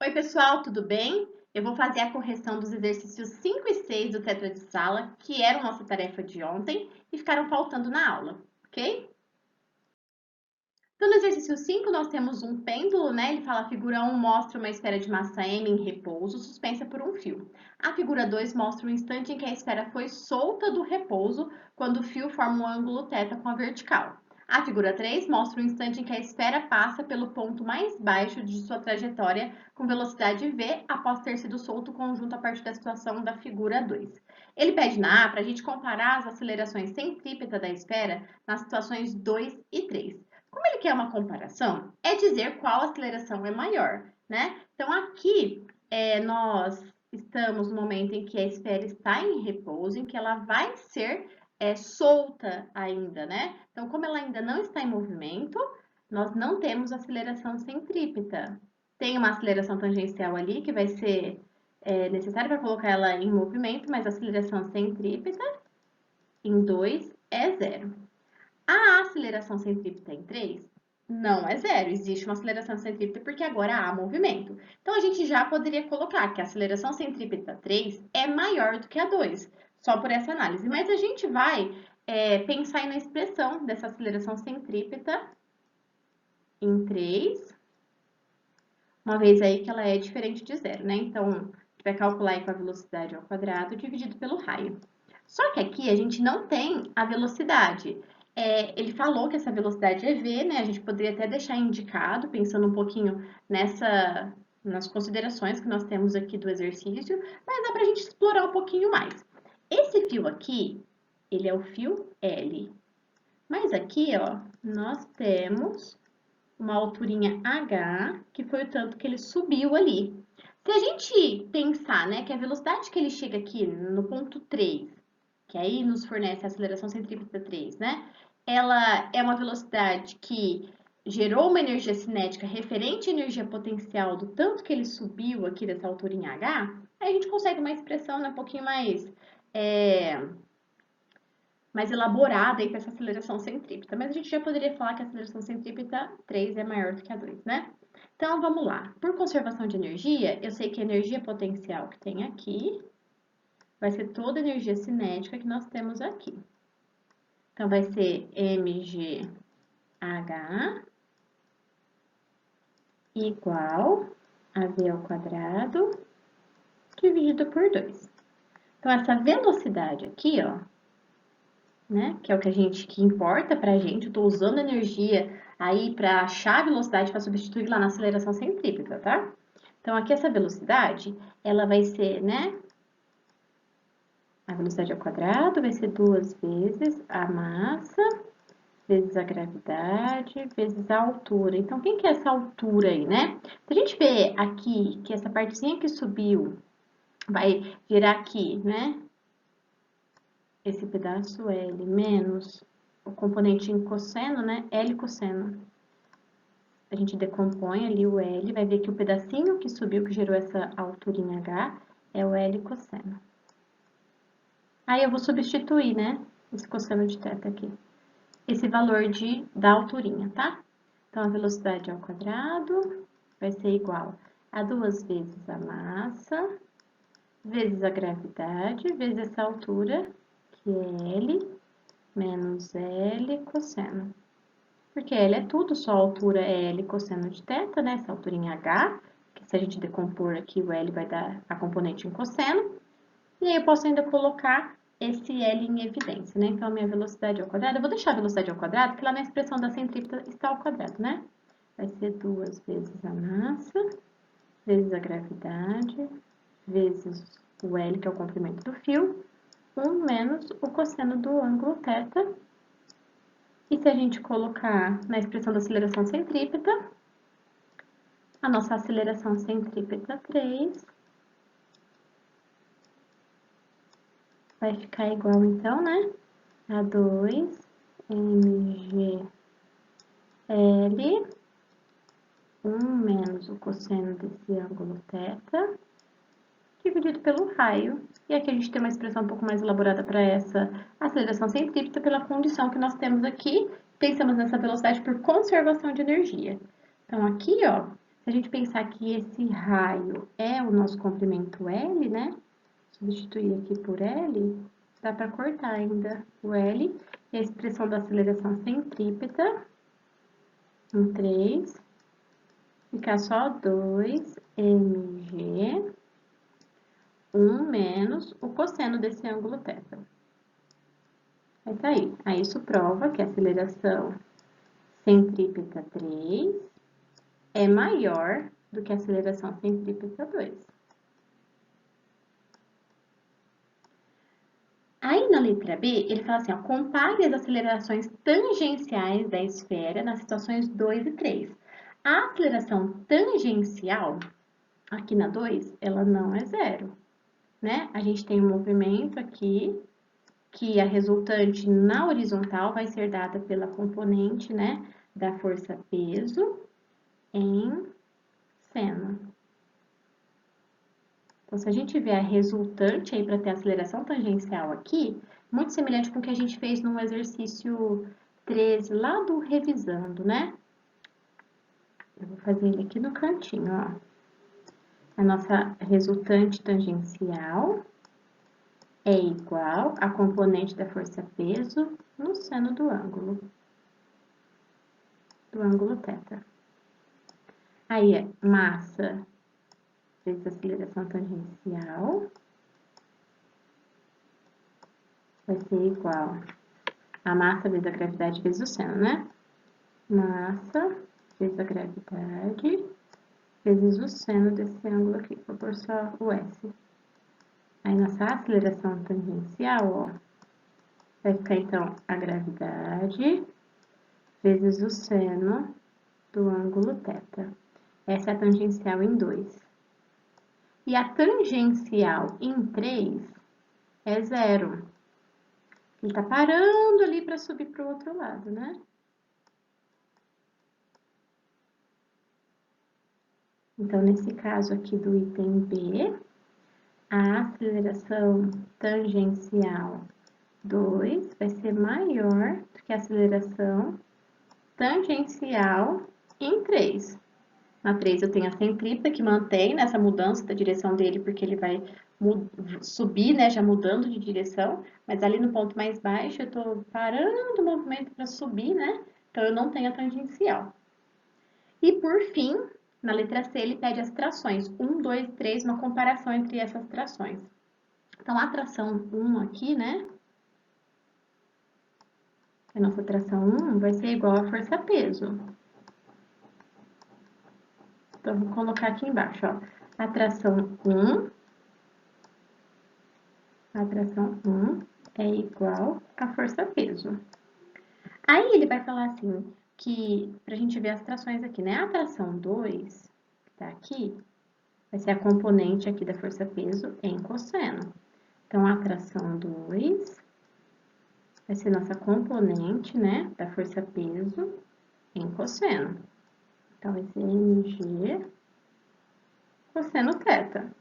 Oi, pessoal, tudo bem? Eu vou fazer a correção dos exercícios 5 e 6 do Tetra de Sala, que eram nossa tarefa de ontem e ficaram faltando na aula, ok? Então, no exercício 5, nós temos um pêndulo, né? Ele fala: a figura 1 mostra uma esfera de massa m em repouso, suspensa por um fio. A figura 2 mostra o instante em que a esfera foi solta do repouso, quando o fio forma um ângulo θ com a vertical. A figura 3 mostra o instante em que a esfera passa pelo ponto mais baixo de sua trajetória com velocidade v após ter sido solto o conjunto a partir da situação da figura 2. Ele pede na A para a gente comparar as acelerações centrípeta da esfera nas situações 2 e 3. Como ele quer uma comparação, é dizer qual aceleração é maior, né? Então, aqui, nós estamos no momento em que a esfera está em repouso, em que ela vai ser solta ainda, né? Então, como ela ainda não está em movimento, nós não temos aceleração centrípeta. Tem uma aceleração tangencial ali, que vai ser necessária para colocar ela em movimento, mas a aceleração centrípeta em 2 é zero. A aceleração centrípeta em 3 não é zero, existe uma aceleração centrípeta porque agora há movimento. Então, a gente já poderia colocar que a aceleração centrípeta 3 é maior do que a 2, só por essa análise. Mas a gente vai pensar aí na expressão dessa aceleração centrípeta em 3, uma vez aí que ela é diferente de zero, né? Então, a gente vai calcular aí com a velocidade ao quadrado dividido pelo raio. Só que aqui a gente não tem a velocidade. Ele falou que essa velocidade é v, né? A gente poderia até deixar indicado, pensando um pouquinho nas considerações que nós temos aqui do exercício, mas dá para a gente explorar um pouquinho mais. Esse fio aqui, ele é o fio L. Mas aqui, ó, nós temos uma alturinha H, que foi o tanto que ele subiu ali. Se a gente pensar, né, que a velocidade que ele chega aqui no ponto 3, que aí nos fornece a aceleração centrípeta 3, né? Ela é uma velocidade que gerou uma energia cinética referente à energia potencial do tanto que ele subiu aqui dessa altura em H, aí a gente consegue uma expressão, né, um pouquinho mais elaborada aí para essa aceleração centrípeta. Mas a gente já poderia falar que a aceleração centrípeta 3 é maior do que a 2, né? Então, vamos lá. Por conservação de energia, eu sei que a energia potencial que tem aqui vai ser toda a energia cinética que nós temos aqui. Então, vai ser mgh igual a v ao quadrado dividido por 2. Então, essa velocidade aqui, ó, né, que é o que importa pra gente, eu tô usando energia aí para achar a velocidade para substituir lá na aceleração centrípeta, tá? Então, aqui essa velocidade, ela vai ser, né, a velocidade ao quadrado vai ser 2 vezes a massa, vezes a gravidade, vezes a altura. Então, quem que é essa altura aí, né? Se a gente vê aqui que essa partezinha que subiu vai gerar aqui, né? Esse pedaço L menos o componente em cosseno, né? L cosseno. A gente decompõe ali o L, vai ver que o pedacinho que subiu, que gerou essa altura em H, é o L cosseno. Aí eu vou substituir, né? Esse cosseno de θ aqui. Esse valor da alturinha, tá? Então, a velocidade ao quadrado vai ser igual a 2 vezes a massa, vezes a gravidade, vezes essa altura, que é L, menos L cosseno. Porque L é tudo, só a altura é L cosseno de θ, né? Essa altura em H, que se a gente decompor aqui, o L vai dar a componente em cosseno. E aí eu posso ainda colocar esse L em evidência, né? Então, a minha velocidade ao quadrado, eu vou deixar a velocidade ao quadrado, porque lá na expressão da centrípeta está ao quadrado, né? Vai ser 2 vezes a massa, vezes a gravidade, vezes o L, que é o comprimento do fio, 1 menos o cosseno do ângulo θ. E se a gente colocar na expressão da aceleração centrípeta, a nossa aceleração centrípeta 3 vai ficar igual, então, né, a 2 mg L, 1 menos o cosseno desse ângulo θ, dividido pelo raio. E aqui a gente tem uma expressão um pouco mais elaborada para essa aceleração centrípeta pela condição que nós temos aqui. Pensamos nessa velocidade por conservação de energia. Então, aqui, ó, Se a gente pensar que esse raio é o nosso comprimento L, né? Substituir aqui por L, dá para cortar ainda o L. E a expressão da aceleração centrípeta, em 3, ficar só 2mg, 1 menos o cosseno desse ângulo θ. Vai sair. Aí isso prova que a aceleração centrípeta 3 é maior do que a aceleração centrípeta 2. Aí na letra B, ele fala assim, ó, compare as acelerações tangenciais da esfera nas situações 2 e 3. A aceleração tangencial, aqui na 2, ela não é zero, né? A gente tem um movimento aqui, que a resultante na horizontal vai ser dada pela componente, né, da força peso em seno. Então, se a gente vê a resultante aí para ter a aceleração tangencial aqui, muito semelhante com o que a gente fez no exercício 13, lá do revisando, né? Eu vou fazer ele aqui no cantinho, ó. A nossa resultante tangencial é igual à componente da força peso no seno do ângulo θ. Aí é massa vezes aceleração tangencial vai ser igual a massa vezes a gravidade vezes o seno, né? Massa vezes a gravidade vezes o seno desse ângulo aqui, vou pôr só o S. Aí nossa aceleração tangencial, ó, vai ficar então a gravidade vezes o seno do ângulo θ. Essa é a tangencial em 2. E a tangencial em 3 é 0. Ele tá parando ali para subir para o outro lado, né? Então, nesse caso aqui do item B, a aceleração tangencial 2 vai ser maior do que a aceleração tangencial em 3. Na 3 eu tenho a centrípeta que mantém nessa mudança da direção dele, porque ele vai subir, né, já mudando de direção, mas ali no ponto mais baixo eu tô parando o movimento para subir, né, então eu não tenho a tangencial. E por fim, na letra C, ele pede as trações, 1, 2, 3, uma comparação entre essas trações. Então, a tração 1 aqui, né, a nossa tração 1 vai ser igual a força-peso. Então, vou colocar aqui embaixo, ó, a tração 1 é igual a força-peso. Aí, ele vai falar assim, que, pra gente ver as trações aqui, né, a tração 2, que tá aqui, vai ser a componente aqui da força-peso em cosseno. Então, a tração 2 vai ser nossa componente, né, da força-peso em cosseno. Então, vai ser mg cosseno θ.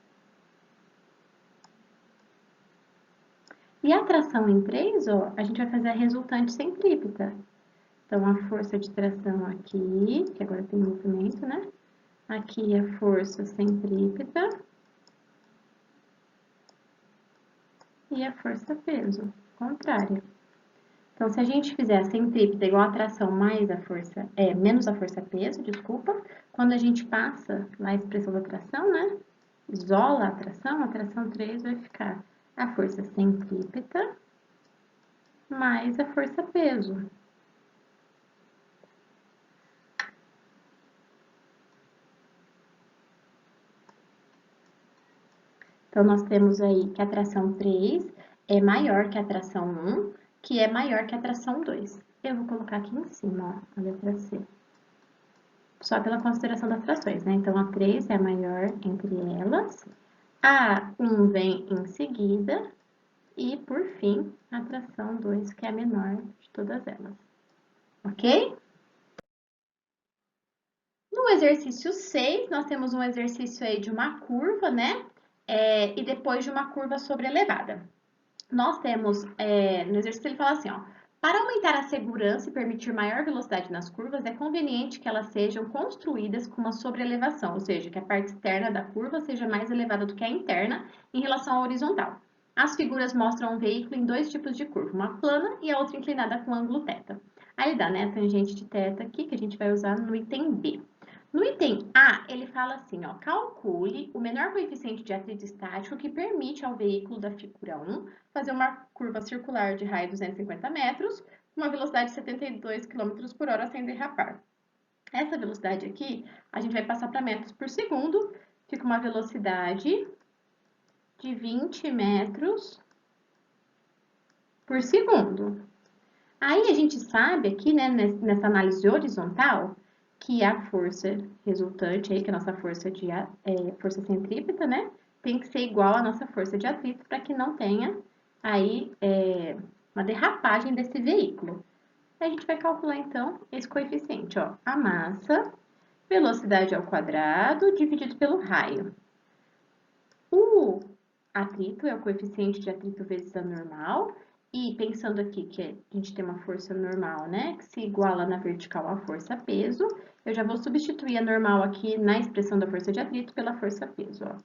E a tração em 3, ó, a gente vai fazer a resultante centrípeta. Então, a força de tração aqui, que agora tem movimento, né? Aqui a força centrípeta e a força-peso, contrária. Então, se a gente fizer a centrípeta igual a tração mais a força, menos a força-peso, desculpa, quando a gente passa lá a expressão da tração, né? Isola a tração 3 vai ficar a força centrípeta mais a força-peso. Então, nós temos aí que a tração 3 é maior que a tração 1, que é maior que a tração 2. Eu vou colocar aqui em cima, ó, a letra C. Só pela consideração das trações, né? Então, a 3 é a maior entre elas, a 1 vem em seguida, e, por fim, a tração 2, que é a menor de todas elas. Ok? No exercício 6, nós temos um exercício aí de uma curva, né? E depois de uma curva sobrelevada. Nós temos, no exercício ele fala assim, ó, Para aumentar a segurança e permitir maior velocidade nas curvas, é conveniente que elas sejam construídas com uma sobreelevação, ou seja, que a parte externa da curva seja mais elevada do que a interna em relação à horizontal. As figuras mostram um veículo em dois tipos de curva, uma plana e a outra inclinada com ângulo θ. Aí dá, né, a tangente de θ aqui, que a gente vai usar no item B. No item A, ele fala assim, ó, calcule o menor coeficiente de atrito estático que permite ao veículo da figura 1 fazer uma curva circular de raio 250 metros, com uma velocidade de 72 km por hora sem derrapar. Essa velocidade aqui, a gente vai passar para metros por segundo, fica uma velocidade de 20 metros por segundo. Aí a gente sabe aqui, né, nessa análise horizontal, que a força resultante aí, que é a nossa força força centrípeta, né, tem que ser igual à nossa força de atrito para que não tenha aí uma derrapagem desse veículo. A gente vai calcular então esse coeficiente, ó, a massa, velocidade ao quadrado dividido pelo raio. O atrito é o coeficiente de atrito vezes a normal. E pensando aqui que a gente tem uma força normal, né, que se iguala na vertical à força peso, eu já vou substituir a normal aqui na expressão da força de atrito pela força peso, ó.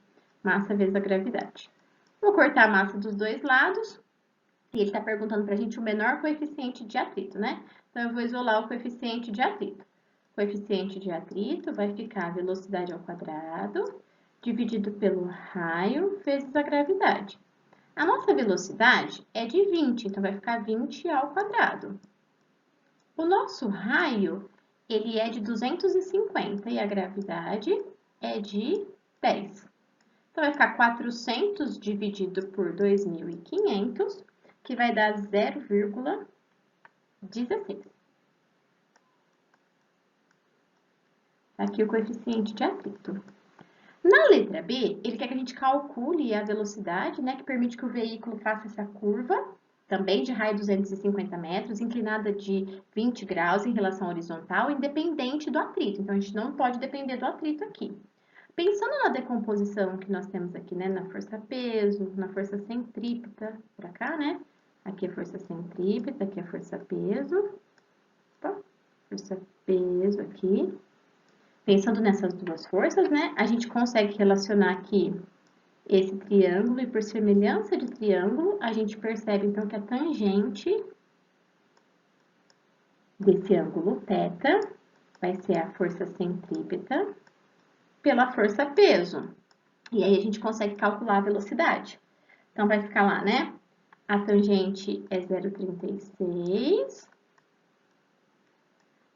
Massa vezes a gravidade. Vou cortar a massa dos dois lados, e ele está perguntando para a gente o menor coeficiente de atrito, né? Então, eu vou isolar o coeficiente de atrito. O coeficiente de atrito vai ficar a velocidade ao quadrado, dividido pelo raio, vezes a gravidade. A nossa velocidade é de 20, então vai ficar 20 ao quadrado. O nosso raio, ele é de 250 e a gravidade é de 10. Então, vai ficar 400 dividido por 2.500, que vai dar 0,16. Aqui o coeficiente de atrito. Na letra B, ele quer que a gente calcule a velocidade, né, que permite que o veículo faça essa curva, também de raio 250 metros, inclinada de 20 graus em relação à horizontal, independente do atrito. Então, a gente não pode depender do atrito aqui. Pensando na decomposição que nós temos aqui, né, na força-peso, na força centrípeta, para cá, né? Aqui é força centrípeta, aqui é força-peso. Força-peso aqui. Pensando nessas duas forças, né, a gente consegue relacionar aqui esse triângulo e por semelhança de triângulo, a gente percebe então que a tangente desse ângulo θ vai ser a força centrípeta pela força peso. E aí a gente consegue calcular a velocidade. Então vai ficar lá, né? A tangente é 0,36.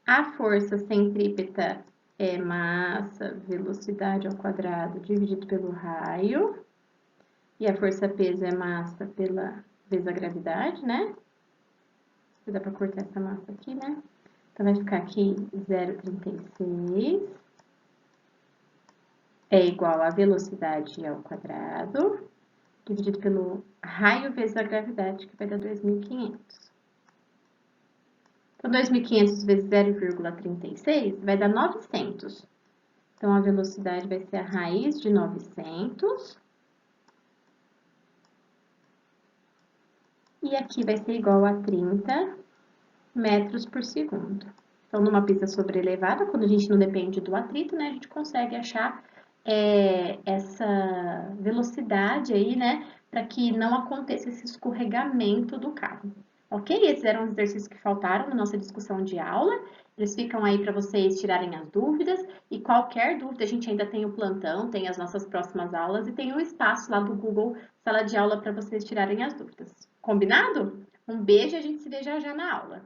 A força centrípeta é massa, velocidade ao quadrado dividido pelo raio. E a força-peso é massa vezes a gravidade, né? Dá para cortar essa massa aqui, né? Então, vai ficar aqui 0,36 é igual a velocidade ao quadrado, dividido pelo raio vezes a gravidade, que vai dar 2.500. Então, 2.500 vezes 0,36 vai dar 900. Então, a velocidade vai ser a raiz de 900. E aqui vai ser igual a 30 metros por segundo. Então, numa pista sobrelevada, quando a gente não depende do atrito, né, a gente consegue achar essa velocidade aí, né, para que não aconteça esse escorregamento do carro. Ok? Esses eram os exercícios que faltaram na nossa discussão de aula. Eles ficam aí para vocês tirarem as dúvidas. E qualquer dúvida, a gente ainda tem o plantão, tem as nossas próximas aulas e tem o espaço lá do Google Sala de Aula para vocês tirarem as dúvidas. Combinado? Um beijo e a gente se vê já já na aula.